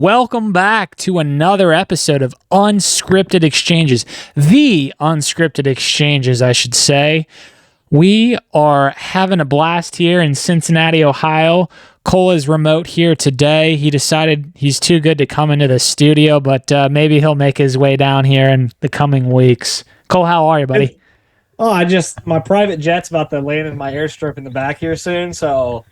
Welcome back to another episode of Unscripted Exchanges. The Unscripted Exchanges, I should say. We are having a blast here in Cincinnati, Ohio. Cole is remote here today. He decided he's too good to come into the studio, but maybe he'll make his way down here in the coming weeks. Cole, how are you, buddy? Oh, my private jet's about to land in my airstrip in the back here soon, so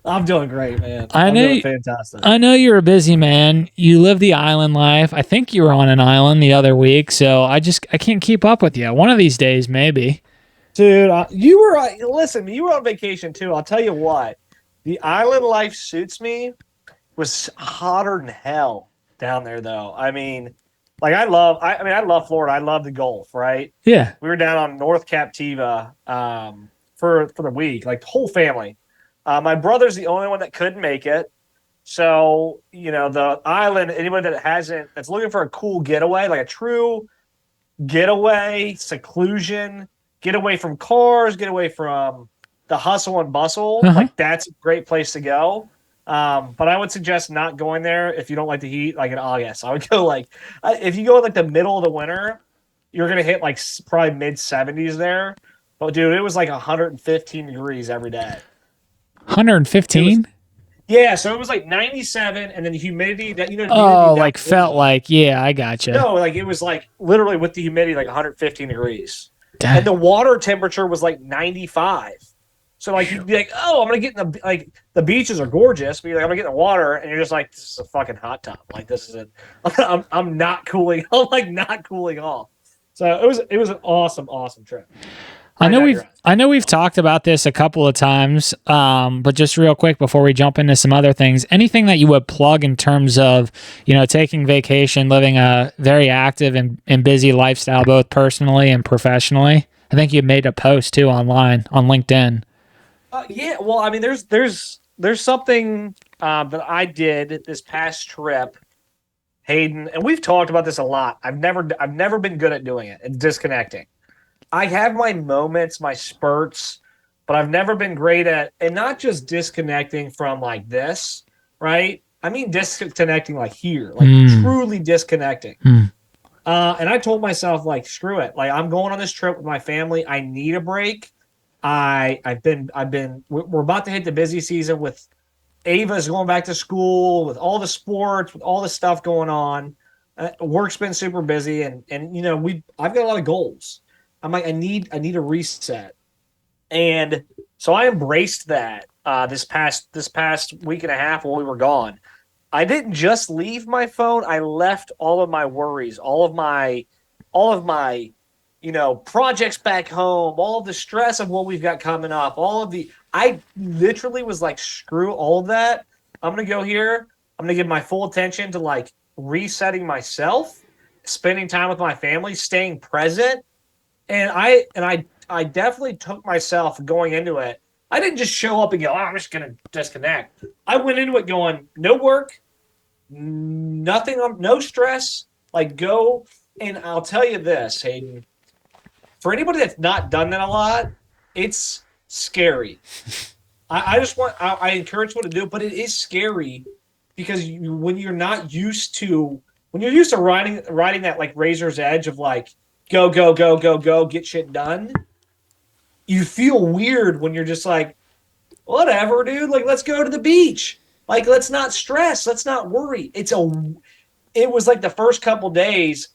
I'm doing great, man. I'm doing fantastic. I know you're a busy man. You live the island life. I think you were on an island the other week, so I can't keep up with you. One of these days, maybe. Dude, you were on vacation too. I'll tell you what, the island life suits me. It was hotter than hell down there, though. I love Florida. I love the Gulf, right? Yeah. We were down on North Captiva for the week, like the whole family. My brother's the only one that couldn't make it. So, the island, anybody that's looking for a cool getaway, like a true getaway, seclusion, get away from cars, get away from the hustle and bustle, like that's a great place to go. But I would suggest not going there if you don't like the heat, like in August. I would go if you go in like the middle of the winter, you're going to hit like probably mid 70s there. But dude, it was like 115 degrees every day. 115? Yeah, so it was like 97, and then the humidity that felt like, yeah, I gotcha. No, like it was like literally with the humidity like 115 degrees. Damn. And the water temperature was like 95. So like you'd be like, oh, I'm gonna get in the beaches are gorgeous, but you're like, I'm gonna get in the water, and you're just like, this is a fucking hot tub. Like this is it. I'm not cooling. I'm like not cooling off. So it was an awesome trip. I know we've talked about this a couple of times, but just real quick before we jump into some other things, anything that you would plug in terms of, taking vacation, living a very active and busy lifestyle, both personally and professionally. I think you made a post too online on LinkedIn. Yeah, well, I mean, there's something that I did this past trip, Hayden, and we've talked about this a lot. I've never been good at doing it and disconnecting. I have my moments, my spurts, but I've never been great at, and not just disconnecting from like this, right? I mean disconnecting like here, like truly disconnecting. And I told myself like, screw it. Like I'm going on this trip with my family. I need a break. We're about to hit the busy season with Ava's going back to school, with all the sports, with all the stuff going on. Work's been super busy, and I've got a lot of goals. I'm like, I need a reset. And so I embraced that this past week and a half while we were gone. I didn't just leave my phone. I left all of my worries, all of my projects back home, all of the stress of what we've got coming up, I literally was like, screw all of that. I'm going to go here. I'm going to give my full attention to like resetting myself, spending time with my family, staying present. And I definitely took myself going into it. I didn't just show up and go, I'm just going to disconnect. I went into it going, no work, nothing, no stress, like go. And I'll tell you this, Hayden, for anybody that's not done that a lot, it's scary. I encourage people to do it, but it is scary because when you're used to riding that like razor's edge of like, go, get shit done. You feel weird when you're just like, whatever, dude. Like, let's go to the beach. Like, let's not stress. Let's not worry. It was like the first couple days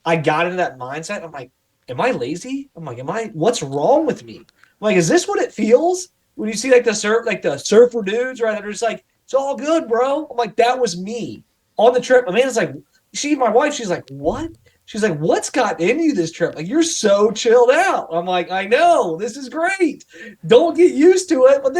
I got into that mindset. I'm like, am I lazy? I'm like, what's wrong with me? I'm like, is this what it feels when you see like the surfer dudes, right? They're just like, it's all good, bro. I'm like, that was me on the trip. Amanda's like, my wife, she's like, what? She's like, what's got into you this trip? Like, you're so chilled out. I'm like, I know, this is great. Don't get used to it. But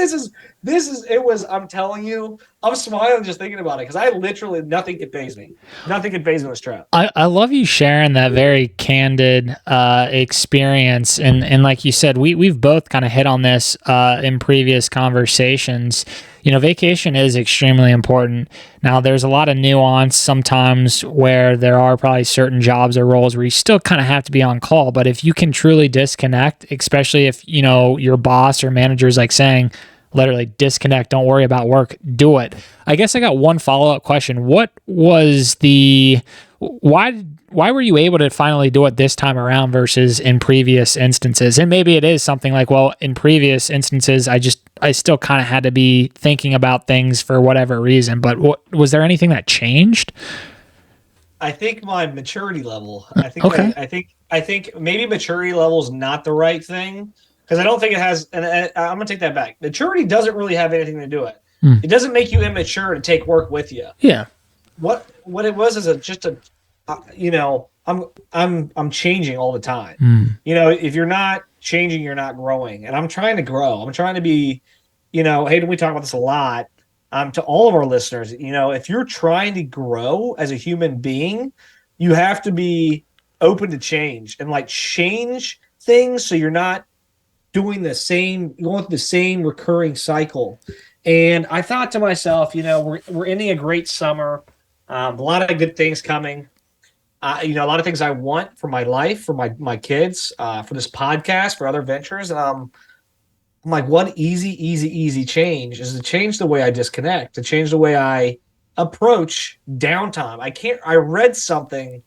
I'm telling you, I'm smiling just thinking about it because I literally, nothing could faze me. Nothing could faze me this trip. I love you sharing that very candid experience. And like you said, we've both kind of hit on this in previous conversations. Vacation is extremely important. Now, there's a lot of nuance sometimes where there are probably certain jobs or roles where you still kind of have to be on call. But if you can truly disconnect, especially if, your boss or manager is like saying, literally disconnect, don't worry about work, do it. I guess I got one follow-up question. What was why were you able to finally do it this time around versus in previous instances? And maybe it is something like, well, in previous instances, I still kind of had to be thinking about things for whatever reason, but was there anything that changed? I think my maturity level. Okay. I think maybe maturity level is not the right thing, because I don't think it has. And I'm gonna take that back. Maturity doesn't really have anything to do it. It doesn't make you immature to take work with you. Yeah. What it was is I'm changing all the time. If you're not changing, you're not growing. And I'm trying to grow. I'm trying to be, Hayden, we talk about this a lot. To all of our listeners, if you're trying to grow as a human being, you have to be open to change and like change things so you're not going through the same recurring cycle. And I thought to myself, we're ending a great summer, a lot of good things coming. A lot of things I want for my life, for my kids, for this podcast, for other ventures. I'm like, one easy change is to change the way I disconnect, to change the way I approach downtime. I read something a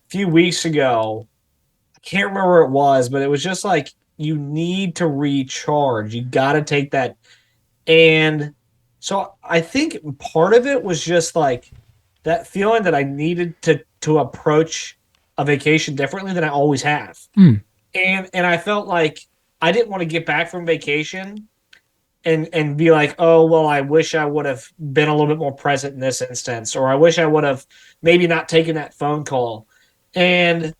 few weeks ago. I can't remember where it was, but it was just like, you need to recharge. You got to take that. And so I think part of it was just like that feeling that I needed to approach a vacation differently than I always have. And I felt like I didn't want to get back from vacation and be like, oh, well, I wish I would have been a little bit more present in this instance, or I wish I would have maybe not taken that phone call. And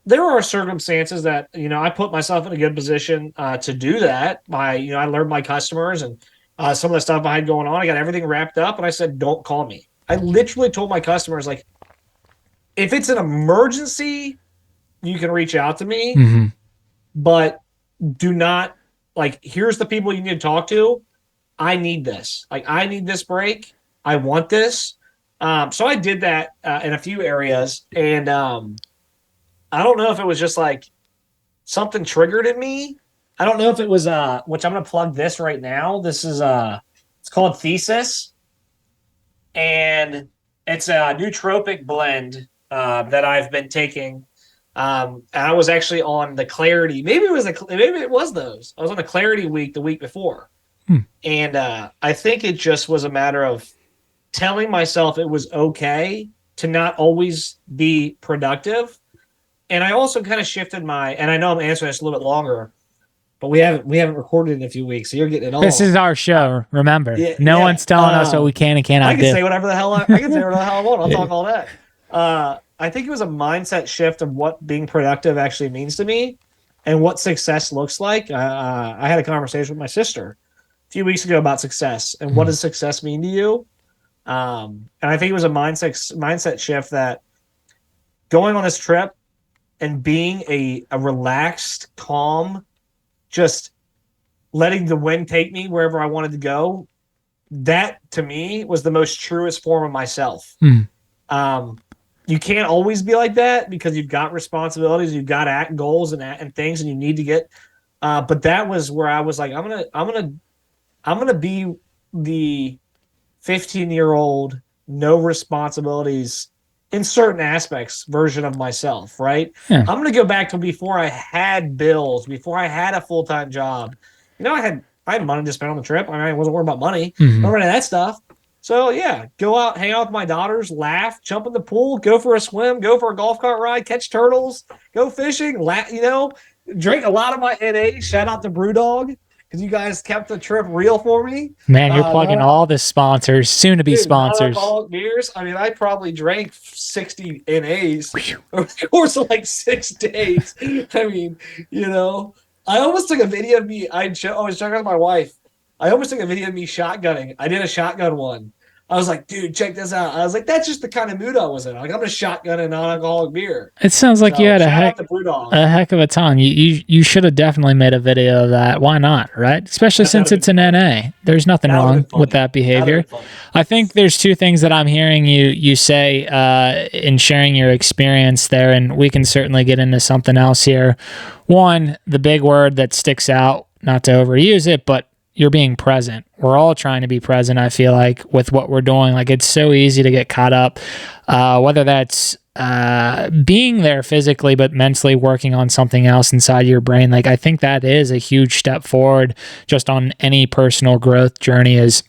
there are circumstances that, I put myself in a good position to do that by, I learned my customers and some of the stuff I had going on. I got everything wrapped up and I said, don't call me. I literally told my customers, like, if it's an emergency, you can reach out to me, but do not, like, here's the people you need to talk to. I need this. Like, I need this break. I want this. So I did that in a few areas. And I don't know if it was just like something triggered in me. I don't know if it was, which I'm going to plug this right now. This is, it's called Thesis. And it's a nootropic blend that I've been taking. I was actually on the Clarity. Maybe it was those. I was on the Clarity week the week before. And I think it just was a matter of telling myself it was okay to not always be productive. And I also kind of shifted and I know I'm answering this a little bit longer, but we haven't recorded in a few weeks, so you're getting it all. This is our show, remember. No one's telling us what we can and cannot do. I can say whatever the hell I want. I'll talk all that. I think it was a mindset shift of what being productive actually means to me and what success looks like. I had a conversation with my sister a few weeks ago about success and what does success mean to you. And I think it was a mindset shift that going on this trip and being a relaxed, calm, just letting the wind take me wherever I wanted to go, that to me was the most truest form of myself. You can't always be like that because you've got responsibilities, you've got goals and things, and you need to get. But that was where I was like, I'm gonna be the 15-year-old, no responsibilities in certain aspects version of myself, right? Yeah. I'm gonna go back to before I had bills, before I had a full-time job. I had money to spend on the trip. I wasn't worried about money, none of that stuff. So yeah, go out, hang out with my daughters, laugh, jump in the pool, go for a swim, go for a golf cart ride, catch turtles, go fishing, drink a lot of my NA. Shout out to Brewdog, because you guys kept the trip real for me. Man, you're plugging all the sponsors, soon to be sponsors. Non-alcoholic beers. I mean, I probably drank 60 NAs over the course of like 6 days. I mean, I almost took a video of me. I was talking to my wife. I almost took a video of me shotgunning. I did a shotgun one. I was like, dude, check this out. I was like, that's just the kind of mood I was in. Like, I'm a shotgun and non-alcoholic beer. It sounds like you had a heck of a time. You should have definitely made a video of that. Why not, right? Especially since it's an NA. There's nothing wrong with that behavior. I think there's two things that I'm hearing you say in sharing your experience there, and we can certainly get into something else here. One, the big word that sticks out, not to overuse it, but you're being present. We're all trying to be present, I feel like, with what we're doing. Like, it's so easy to get caught up, whether that's being there physically but mentally working on something else inside your brain. Like, I think that is a huge step forward just on any personal growth journey is,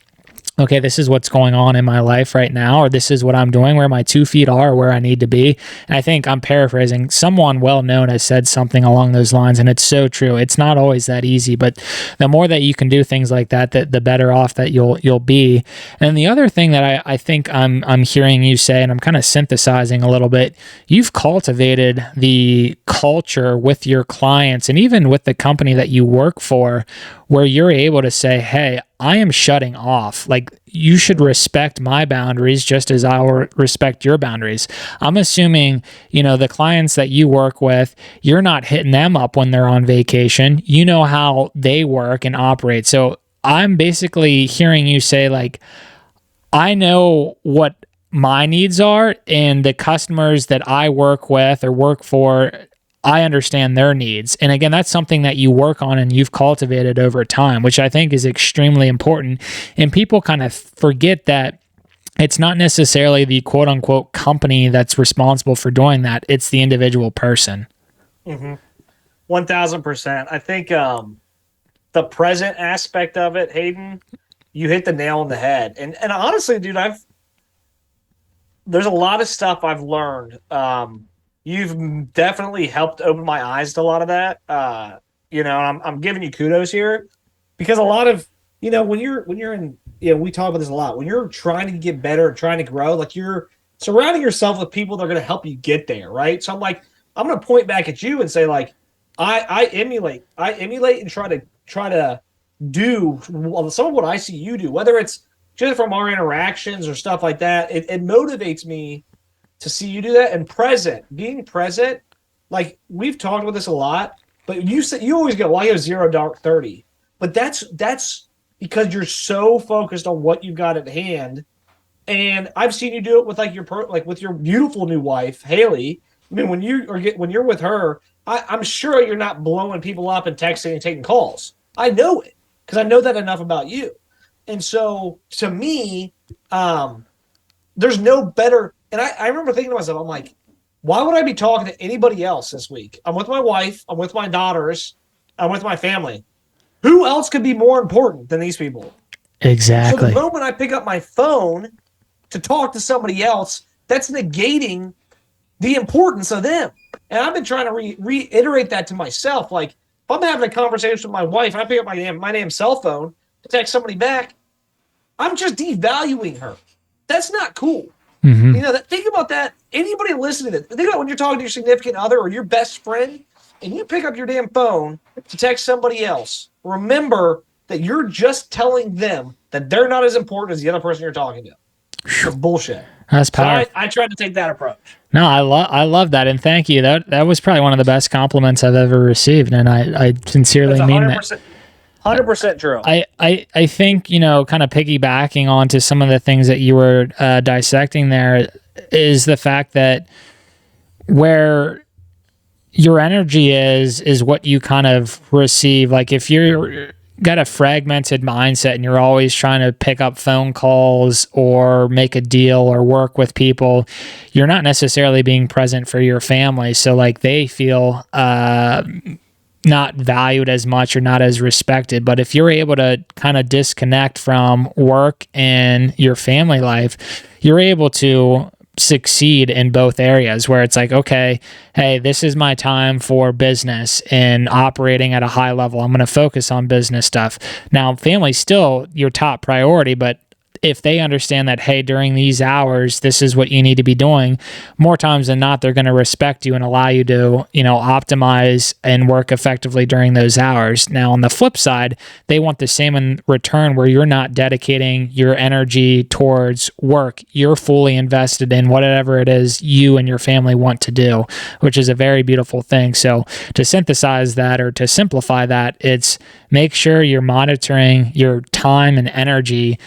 okay, this is what's going on in my life right now, or this is what I'm doing, where my 2 feet are, where I need to be. And I think I'm paraphrasing. Someone well known has said something along those lines, and it's so true. It's not always that easy, but the more that you can do things like that, the better off that you'll be. And the other thing that I think I'm hearing you say, and I'm kind of synthesizing a little bit, you've cultivated the culture with your clients and even with the company that you work for, where you're able to say, hey, I am shutting off. Like, you should respect my boundaries just as I will respect your boundaries. I'm assuming, the clients that you work with, you're not hitting them up when they're on vacation. You know how they work and operate. So I'm basically hearing you say, like, I know what my needs are, and the customers that I work with or work for, I understand their needs. And again, that's something that you work on and you've cultivated over time, which I think is extremely important. And people kind of forget that it's not necessarily the quote unquote company that's responsible for doing that. It's the individual person. 1000%. I think the present aspect of it, Hayden, you hit the nail on the head. And honestly, dude, there's a lot of stuff I've learned. You've definitely helped open my eyes to a lot of that. I'm giving you kudos here, because a lot of, when you're in, we talk about this a lot. When you're trying to get better and trying to grow, like, you're surrounding yourself with people that are going to help you get there, right? So I'm going to point back at you and say, like, I emulate and try to do some of what I see you do, whether it's just from our interactions or stuff like that. It motivates me to see you do that. And being present, like, we've talked about this a lot, but you always go, well, I have 0 dark 30, but that's because you're so focused on what you've got at hand. And I've seen you do it with with your beautiful new wife, Haley. I mean, when you're with her, I'm sure you're not blowing people up and texting and taking calls. I know it, because I know that enough about you. And so, to me, there's no better. And I remember thinking to myself, I'm like, why would I be talking to anybody else this week? I'm with my wife. I'm with my daughters. I'm with my family. Who else could be more important than these people? Exactly. So the moment I pick up my phone to talk to somebody else, that's negating the importance of them. And I've been trying to reiterate that to myself. Like, if I'm having a conversation with my wife and I pick up my damn cell phone to text somebody back, I'm just devaluing her. That's not cool. Mm-hmm. Think about that. Anybody listening to this, think about when you're talking to your significant other or your best friend, and you pick up your damn phone to text somebody else. Remember that you're just telling them that they're not as important as the other person you're talking to. It's bullshit. That's powerful. So I tried to take that approach. No, I love that, and thank you. That was probably one of the best compliments I've ever received, and I sincerely mean that. 100% true. I think, kind of piggybacking onto some of the things that you were dissecting there is the fact that where your energy is what you kind of receive. Like, if you're got a fragmented mindset and you're always trying to pick up phone calls or make a deal or work with people, you're not necessarily being present for your family. So, like, they feel not valued as much or not as respected. But if you're able to kind of disconnect from work and your family life, you're able to succeed in both areas, where it's like, okay, hey, this is my time for business and operating at a high level. I'm going to focus on business stuff. Now, family's still your top priority, but if they understand that, hey, during these hours, this is what you need to be doing, more times than not, they're going to respect you and allow you to, optimize and work effectively during those hours. Now, on the flip side, they want the same in return, where you're not dedicating your energy towards work. You're fully invested in whatever it is you and your family want to do, which is a very beautiful thing. So to synthesize that, or to simplify that, it's make sure you're monitoring your time and energy.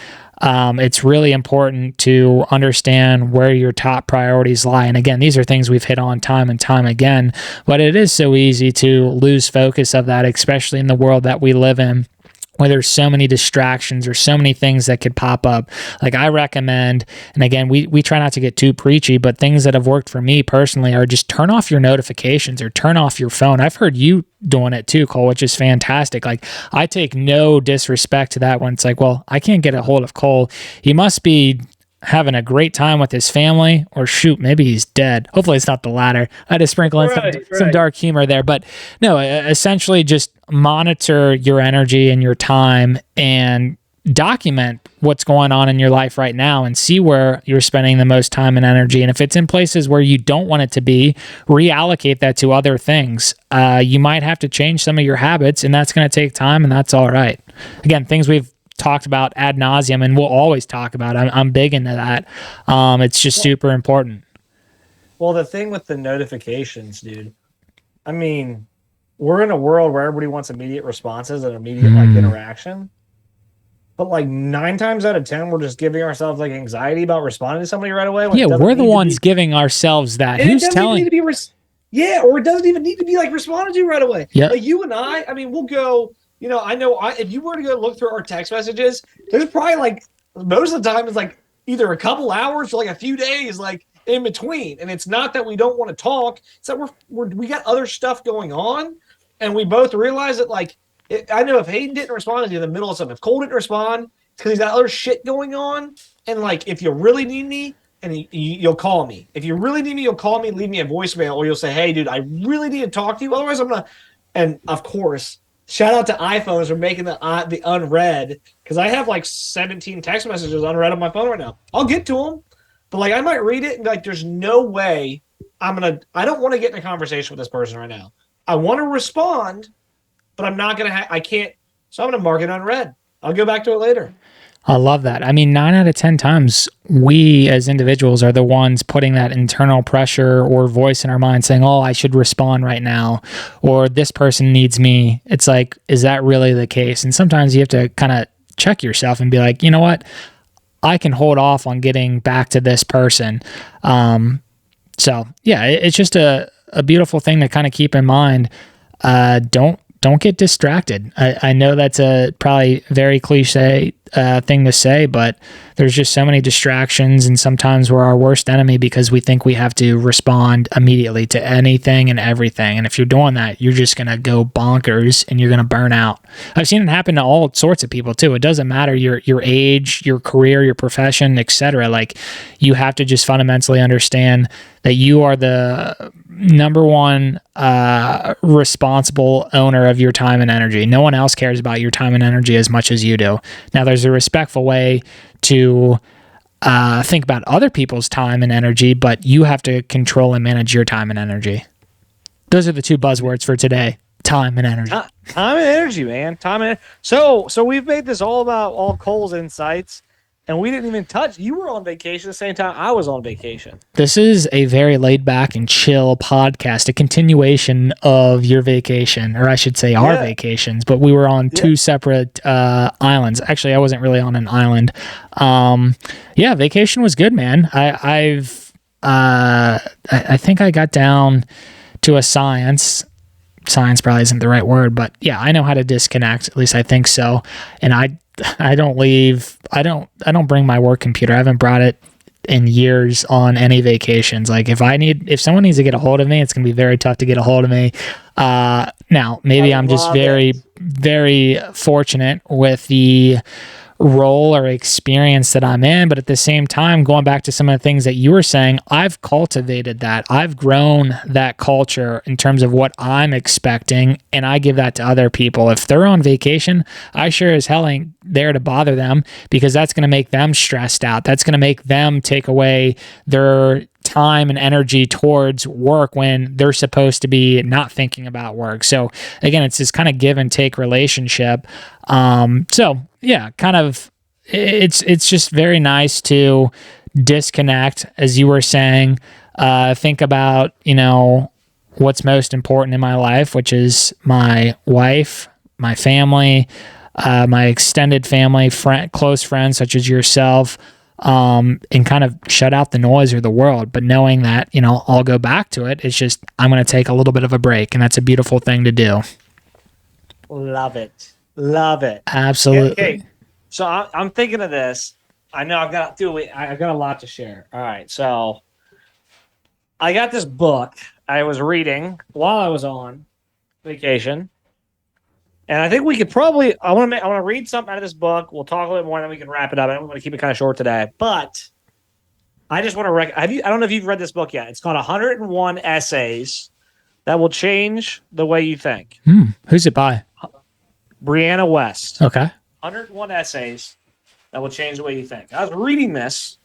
It's really important to understand where your top priorities lie. And again, these are things we've hit on time and time again, but it is so easy to lose focus of that, especially in the world that we live in, where there's so many distractions or so many things that could pop up. Like I recommend, and again, we try not to get too preachy, but things that have worked for me personally are just turn off your notifications or turn off your phone. I've heard you doing it too, Cole, which is fantastic. Like I take no disrespect to that when it's like, well, I can't get a hold of Cole. He must be having a great time with his family, or shoot, maybe he's dead. Hopefully it's not the latter. I had to sprinkle in some dark humor there, but no, essentially just monitor your energy and your time and document what's going on in your life right now and see where you're spending the most time and energy. And if it's in places where you don't want it to be, reallocate that to other things. You might have to change some of your habits, and that's going to take time, and that's all right. Again, things we've talked about ad nauseum, and we'll always talk about. I'm big into that. It's just super important. Well, the thing with the notifications, dude, I mean, we're in a world where everybody wants immediate responses and immediate like interaction. But like 9 times out of 10, we're just giving ourselves like anxiety about responding to somebody right away. Yeah, we're the ones giving ourselves that. Who's telling? Yeah, or it doesn't even need to be like responded to right away. Yeah, like you and I mean, we'll go. You know, if you were to go look through our text messages, there's probably like most of the time it's like either a couple hours or like a few days, like in between. And it's not that we don't want to talk; it's that we got other stuff going on, and we both realize that like I know if Hayden didn't respond to you in the middle of something, if Cole didn't respond, it's because he's got other shit going on. And like if you really need me, and you'll call me. If you really need me, you'll call me, leave me a voicemail, or you'll say, "Hey, dude, I really need to talk to you. Otherwise, I'm gonna." And of course. Shout out to iPhones for making the unread, because I have like 17 text messages unread on my phone right now. I'll get to them, but like I might read it and be like, there's no way I don't want to get in a conversation with this person right now. I want to respond, but I'm not going to, I can't, so I'm going to mark it unread. I'll go back to it later. I love that. I mean, 9 out of 10 times, we as individuals are the ones putting that internal pressure or voice in our mind saying, oh, I should respond right now, or this person needs me. It's like, is that really the case? And sometimes you have to kind of check yourself and be like, you know what? I can hold off on getting back to this person. So yeah, it's just a beautiful thing to kind of keep in mind. Don't get distracted. I know that's a probably very cliche thing to say, but there's just so many distractions, and sometimes we're our worst enemy because we think we have to respond immediately to anything and everything. And if you're doing that, you're just going to go bonkers and you're going to burn out. I've seen it happen to all sorts of people too. It doesn't matter your age, your career, your profession, etc. Like you have to just fundamentally understand that you are the number one responsible owner of your time and energy. No one else cares about your time and energy as much as you do. Now, there's a respectful way to think about other people's time and energy, but you have to control and manage your time and energy. Those are the 2 buzzwords for today: time and energy. Time and energy, man. Time and so we've made this all about all Cole's insights. And we didn't even touch. You were on vacation at the same time I was on vacation. This is a very laid back and chill podcast, a continuation of your vacation, or I should say our vacations, but we were on 2 separate islands. Actually, I wasn't really on an island. Vacation was good, man. I think I got down to a science probably isn't the right word, but yeah, I know how to disconnect. At least I think so. And I don't bring my work computer. I haven't brought it in years on any vacations. Like if someone needs to get a hold of me, it's going to be very tough to get a hold of me. Now maybe I'm just very, very fortunate with the role or experience that I'm in, but at the same time, going back to some of the things that you were saying, I've cultivated that. I've grown that culture in terms of what I'm expecting, and I give that to other people. If they're on vacation, I sure as hell ain't there to bother them, because that's going to make them stressed out. That's going to make them take away their time and energy towards work when they're supposed to be not thinking about work. So again, it's this kind of give and take relationship. So yeah, kind of, it's just very nice to disconnect, as you were saying, think about, what's most important in my life, which is my wife, my family, my extended family, close friends such as yourself, and kind of shut out the noise or the world, but knowing that, I'll go back to it. It's just, I'm going to take a little bit of a break, and that's a beautiful thing to do. Love it. Love it. Absolutely. Okay. So I'm thinking of this. I know I've got a lot to share. All right. So I got this book I was reading while I was on vacation. And I think we could probably I want to read something out of this book. We'll talk a little bit more and then we can wrap it up. I'm going to keep it kind of short today. But I just want to I don't know if you've read this book yet. It's called 101 Essays That Will Change the Way You Think. Who's it by? Brianna West. Okay. 101 Essays That Will Change the Way You Think. I was reading this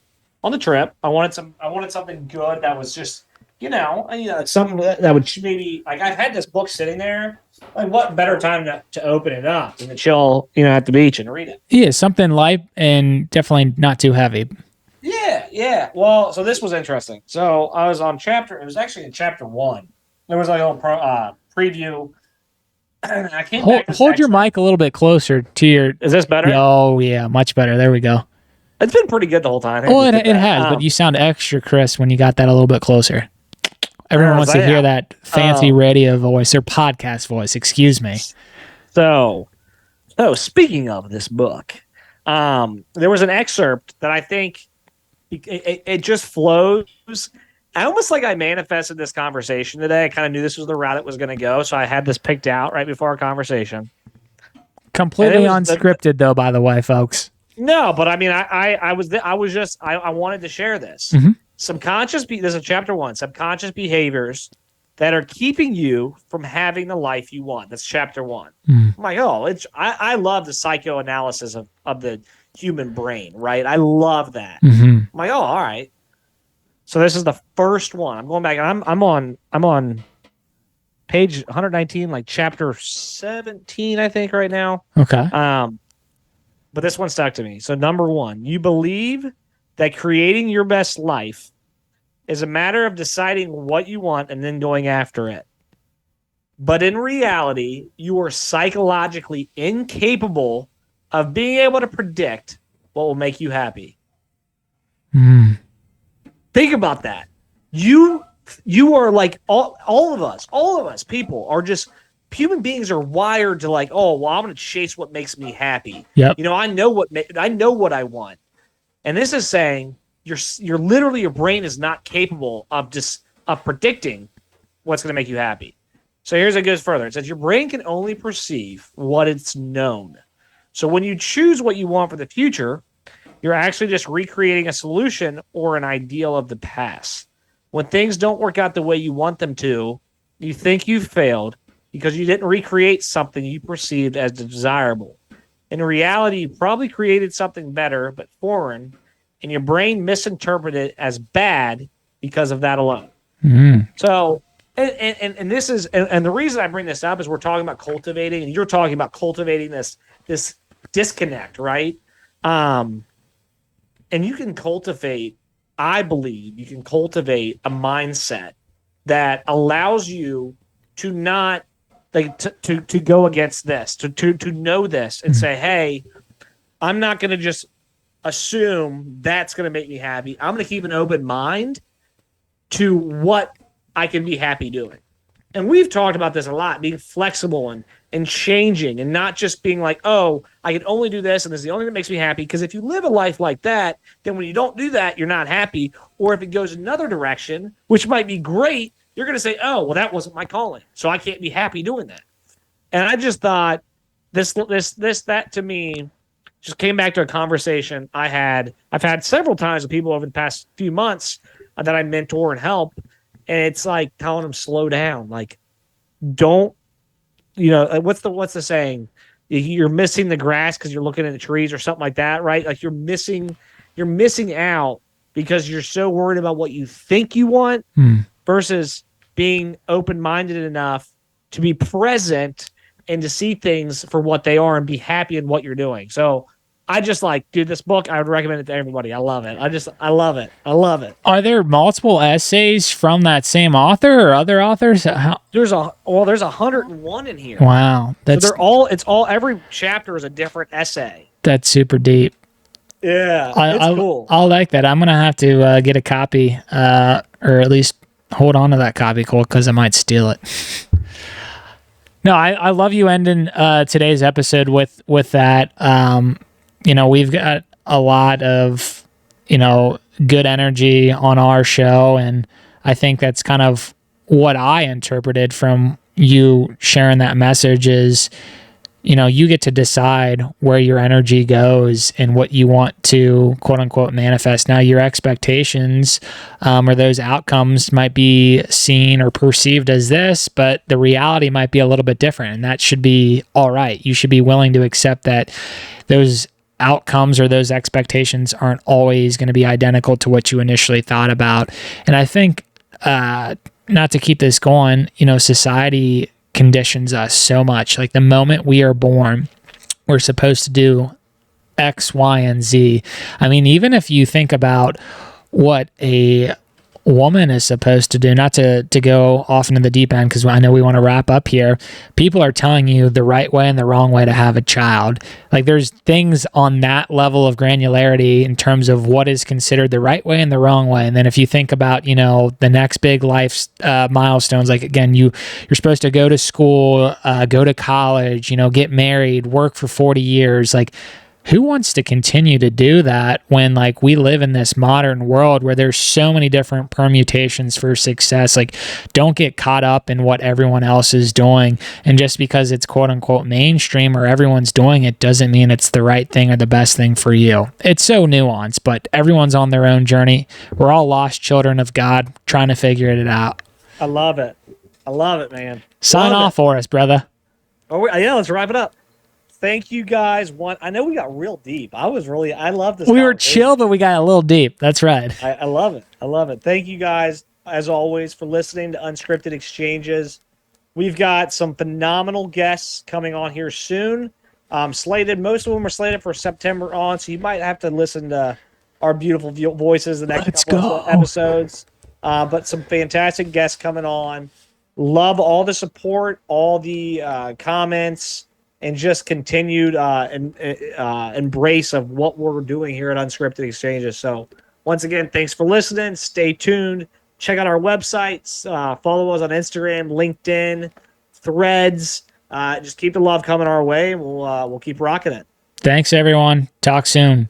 on the trip. I wanted something good that was just, something that would maybe, like, I've had this book sitting there. Like, what better time to open it up than to chill, at the beach and read it? Yeah, something light and definitely not too heavy. Yeah. Well, so this was interesting. So I was on it was actually in chapter 1. There was like a little preview. I came back. Hold your mic a little bit closer to your. Is this better? Oh yeah, much better. There we go. It's been pretty good the whole time. Oh, it has, but you sound extra crisp when you got that a little bit closer. Everyone wants to hear that fancy radio voice or podcast voice. Excuse me. So speaking of this book, there was an excerpt that I think it just flows. I almost like I manifested this conversation today. I kind of knew this was the route it was going to go, so I had this picked out right before our conversation. Completely unscripted, though, by the way, folks. No, but I mean, I wanted to share this. This is chapter 1. Subconscious behaviors that are keeping you from having the life you want. That's chapter 1. I'm like, I love the psychoanalysis of the human brain, right? I love that. I'm like, all right. So this is the first one. I'm going back. I'm on page 119, like chapter 17, I think, right now. Okay. But this one stuck to me. So number 1, you believe that creating your best life is a matter of deciding what you want and then going after it. But in reality, you are psychologically incapable of being able to predict what will make you happy. Think about that. You are like all of us people are just human beings are wired to like, I'm going to chase what makes me happy. Yep. I know what I want. And this is saying you're literally, your brain is not capable of predicting what's going to make you happy. So here's it goes further. It says your brain can only perceive what it's known. So when you choose what you want for the future, you're actually just recreating a solution or an ideal of the past. When things don't work out the way you want them to, you think you've failed because you didn't recreate something you perceived as desirable. In reality, you probably created something better but foreign, and your brain misinterpreted it as bad because of that alone. So, and this is, and the reason I bring this up is we're talking about cultivating, and you're talking about cultivating this disconnect, right? And you can cultivate, I believe, you can cultivate a mindset that allows you to not like to go against this, to know this and say, hey, I'm not going to just assume that's going to make me happy. I'm going to keep an open mind to what I can be happy doing. And we've talked about this a lot, being flexible and changing and not just being like, I can only do this and this is the only thing that makes me happy. Because if you live a life like that, then when you don't do that, you're not happy. Or if it goes another direction, which might be great, you're going to say, that wasn't my calling, so I can't be happy doing that. And I just thought that to me just came back to a conversation I've had several times with people over the past few months that I mentor and help. And it's like telling them slow down. Like, don't, what's the saying? You're missing the grass because you're looking at the trees or something like that, right? Like you're missing out because you're so worried about what you think you want versus being open-minded enough to be present and to see things for what they are and be happy in what you're doing. So I just this book, I would recommend it to everybody. I love it. I love it. I love it. Are there multiple essays from that same author or other authors? There's 101 in here. Wow. Every chapter is a different essay. That's super deep. Yeah. It's cool. I like that. I'm going to have to get a copy or at least hold on to that copy, Cole, because I might steal it. No, I love you ending today's episode with that. We've got a lot of, good energy on our show, and I think that's kind of what I interpreted from you sharing that message is, you get to decide where your energy goes and what you want to quote unquote manifest. Now, your expectations or those outcomes might be seen or perceived as this, but the reality might be a little bit different. And that should be all right. You should be willing to accept that those outcomes or those expectations aren't always going to be identical to what you initially thought about. And I think, not to keep this going, society conditions us so much. Like the moment we are born, we're supposed to do X, Y, and Z. I mean, even if you think about what a woman is supposed to do, not to go off into the deep end, because I know we want to wrap up here, people are telling you the right way and the wrong way to have a child. Like there's things on that level of granularity in terms of what is considered the right way and the wrong way. And then if you think about, the next big life milestones, like again, you're supposed to go to school, go to college, get married, work for 40 years, like who wants to continue to do that when like we live in this modern world where there's so many different permutations for success? Like don't get caught up in what everyone else is doing. And just because it's quote unquote mainstream or everyone's doing it doesn't mean it's the right thing or the best thing for you. It's so nuanced, but everyone's on their own journey. We're all lost children of God trying to figure it out. I love it. I love it, man. Sign off for us, brother. Oh, yeah, let's wrap it up. Thank you guys. I know we got real deep. I love this. We were chill, but we got a little deep. That's right. I love it. I love it. Thank you guys, as always, for listening to Unscripted Exchanges. We've got some phenomenal guests coming on here soon. Most of them are slated for September on, so you might have to listen to our beautiful voices the next couple of episodes. But some fantastic guests coming on. Love all the support, all the comments, and just continued embrace of what we're doing here at Unscripted Exchanges. So once again, thanks for listening. Stay tuned. Check out our websites. Follow us on Instagram, LinkedIn, Threads. Just keep the love coming our way, and we'll keep rocking it. Thanks, everyone. Talk soon.